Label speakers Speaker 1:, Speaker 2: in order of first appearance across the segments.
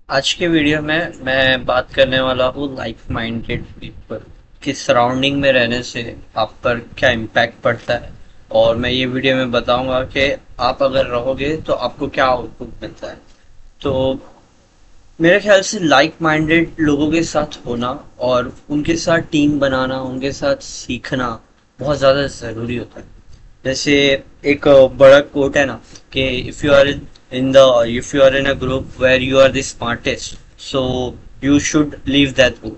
Speaker 1: आज के वीडियो में मैं बात करने वाला हूँ लाइक माइंडेड पीपल की सराउंडिंग में रहने से आप पर क्या इम्पैक्ट पड़ता है। और मैं ये वीडियो में बताऊंगा कि आप अगर रहोगे तो आपको क्या आउटपुट मिलता है। तो मेरे ख्याल से लाइक माइंडेड लोगों के साथ होना और उनके साथ टीम बनाना, उनके साथ सीखना बहुत ज़्यादा ज़रूरी होता है। जैसे एक बड़ा कोट है ना कि if you are in a group where you are the smartest, so you should leave that group.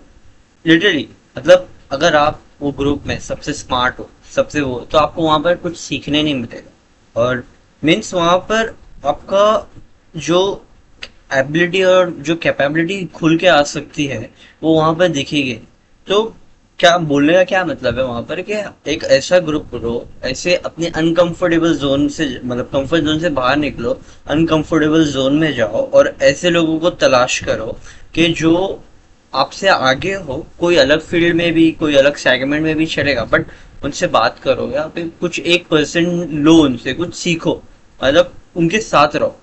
Speaker 1: Literally मतलब अगर आप वो ग्रुप में सबसे स्मार्ट हो, सबसे वो, तो आपको वहां पर कुछ सीखने नहीं मिलेगा। और मीन्स वहां पर आपका जो एबिलिटी और जो कैपेबिलिटी खुल के आ सकती है वो वहां पर दिखेगी। तो क्या बोलने का क्या मतलब है वहां पर कि एक ऐसा ग्रुप करो, ऐसे अपने अनकंफर्टेबल जोन से, मतलब कंफर्ट जोन से बाहर निकलो, अनकंफर्टेबल जोन में जाओ और ऐसे लोगों को तलाश करो कि जो आपसे आगे हो, कोई अलग फील्ड में भी, कोई अलग सेगमेंट में भी चलेगा, बट उनसे बात करो या फिर कुछ 1% लो, उनसे कुछ सीखो, मतलब उनके साथ रहो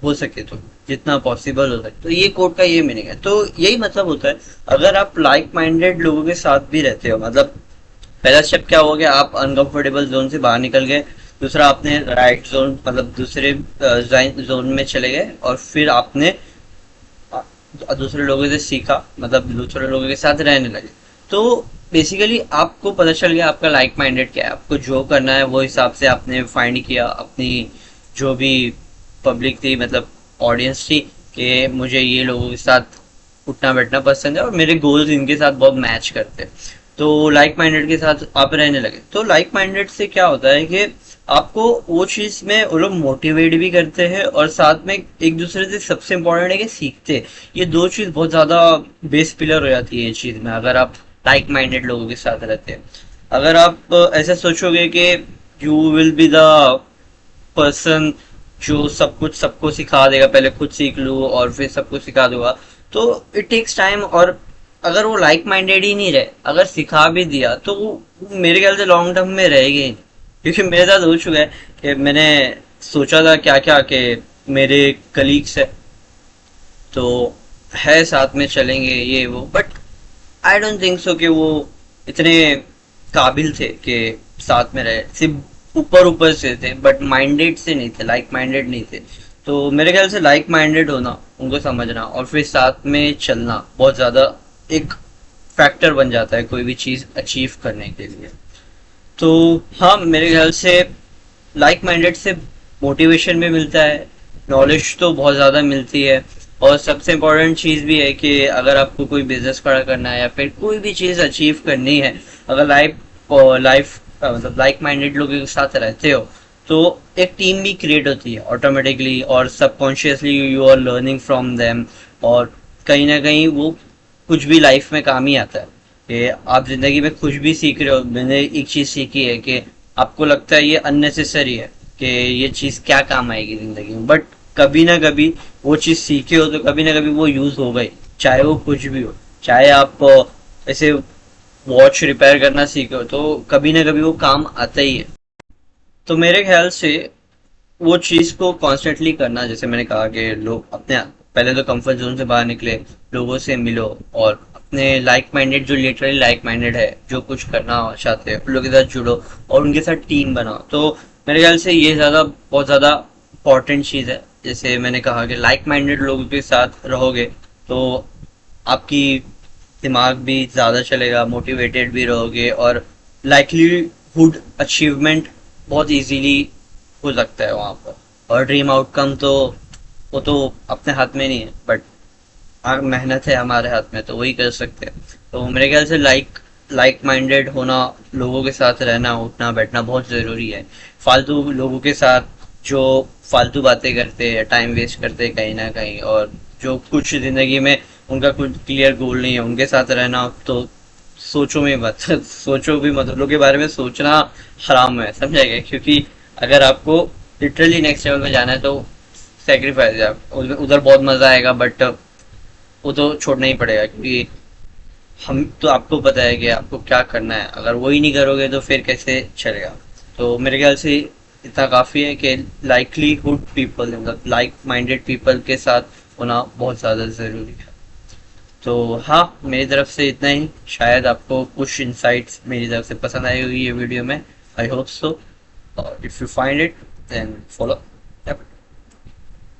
Speaker 1: हो सके तो, जितना पॉसिबल हो सके। तो ये कोड का ये मीनिंग है। तो यही मतलब होता है, अगर आप लाइक माइंडेड लोगों के साथ भी रहते हो, मतलब पहला स्टेप क्या हो गया, आप अनकंफर्टेबल जोन से बाहर निकल गए। दूसरा, आपने राइट जोन मतलब दूसरे जोन में चले गए और फिर आपने दूसरे लोगों से सीखा, मतलब दूसरे लोगों के साथ रहने लगे। तो बेसिकली आपको पता चल गया आपका लाइक माइंडेड क्या है, आपको जो करना है वो हिसाब से आपने फाइंड किया अपनी जो भी पब्लिक थी, मतलब ऑडियंस थी, कि मुझे ये लोगों के साथ उठना बैठना पसंद है और मेरे गोल्स इनके साथ बहुत मैच करते हैं। तो लाइक माइंडेड के साथ आप रहने लगे। तो लाइक माइंडेड से क्या होता है कि आपको वो चीज में वो लोग मोटिवेट भी करते हैं और साथ में एक दूसरे से सबसे इम्पोर्टेंट है कि सीखते हैं। ये दो चीज बहुत ज्यादा बेस पिलर हो जाती है इस चीज में, अगर आप लाइक माइंडेड लोगों के साथ रहते हैं। अगर आप ऐसा सोचोगे कि you will be the person जो सब कुछ सबको सिखा देगा, पहले खुद सीख लूँ और फिर सबको सिखा दूंगा, तो इट टेक्स टाइम। और अगर वो लाइक माइंडेड ही नहीं रहे, अगर सिखा भी दिया तो वो मेरे ख्याल से लॉन्ग टर्म में रहेगी ही नहीं। क्योंकि मेरे साथ हो चुका है कि मैंने सोचा था क्या क्या कि मेरे कलीग्स है तो है साथ में चलेंगे ये वो, but I don't think so कि वो इतने काबिल थे कि साथ में रहे। सिर्फ ऊपर ऊपर से थे बट माइंडेड से नहीं थे, लाइक माइंडेड नहीं थे। तो मेरे ख्याल से लाइक माइंडेड होना, उनको समझना और फिर साथ में चलना बहुत ज्यादा एक फैक्टर बन जाता है कोई भी चीज अचीव करने के लिए। तो हाँ, मेरे ख्याल से लाइक माइंडेड से मोटिवेशन भी मिलता है, नॉलेज तो बहुत ज़्यादा मिलती है। और सबसे इम्पोर्टेंट चीज़ भी है कि अगर आपको कोई बिजनेस खड़ा करना है या फिर कोई भी चीज़ अचीव करनी है, अगर लाइफ लाइफ मतलब लाइक माइंडेड लोगों के साथ रहते हो तो एक टीम भी क्रिएट होती है ऑटोमेटिकली, और subconsciously you are learning from them. और कहीं ना कहीं वो कुछ भी लाइफ में काम ही आता है कि आप जिंदगी में कुछ भी सीख रहे हो। मैंने एक चीज सीखी है कि आपको लगता है ये अननेसेसरी है कि ये चीज क्या काम आएगी जिंदगी में, बट कभी ना कभी वो चीज सीखे हो तो कभी ना कभी वो यूज हो गई, चाहे वो कुछ भी हो। चाहे आप ऐसे वॉच रिपेयर करना सीखे हो तो कभी ना कभी वो काम आता ही है। तो मेरे ख्याल से वो चीज को कॉन्स्टेंटली करना, जैसे मैंने कहा कि लोग अपने पहले तो कंफर्ट जोन से बाहर निकले, लोगों से मिलो और अपने लाइक माइंडेड, जो लिटरली लाइक माइंडेड है, जो कुछ करना चाहते हैं उन लोगों के साथ जुड़ो और उनके साथ टीम बनाओ। तो मेरे ख्याल से ये ज्यादा बहुत ज्यादा इंपॉर्टेंट चीज है। जैसे मैंने कहा कि लाइक माइंडेड लोगों के साथ रहोगे तो आपकी दिमाग भी ज्यादा चलेगा, मोटिवेटेड भी रहोगे और लाइकलीहुड अचीवमेंट बहुत इजीली हो सकता है वहां पर। और ड्रीम आउटकम तो वो तो अपने हाथ में नहीं है, बट मेहनत है हमारे हाथ में, तो वही कर सकते हैं। तो मेरे ख्याल से लाइक लाइक माइंडेड होना, लोगों के साथ रहना, उठना बैठना बहुत ज़रूरी है। फालतू लोगों के साथ जो फालतू बातें करते हैं, टाइम वेस्ट करते हैं कहीं ना कहीं, और जो कुछ ज़िंदगी में उनका कुछ क्लियर गोल नहीं है, उनके साथ रहना तो सोचो में मत सोचो भी मत, लोगों के बारे में सोचना हराम है, समझाएगा। क्योंकि अगर आपको लिटरली नेक्स्ट लेवल में जाना है तो सेक्रीफाइस है, उधर बहुत मजा आएगा बट वो तो छोड़ना ही पड़ेगा। क्योंकि हम तो, आपको पता है कि आपको क्या करना है, अगर वही नहीं करोगे तो फिर कैसे चलेगा। तो मेरे ख्याल से इतना काफी है कि लाइकलीहुड पीपल, मतलब लाइक माइंडेड पीपल के साथ होना बहुत ज़्यादा ज़रूरी है। तो हाँ, मेरी तरफ से इतना ही। शायद आपको कुछ इंसाइट्स मेरी तरफ से पसंद आई होगी ये वीडियो में। I hope so. If you find it then follow.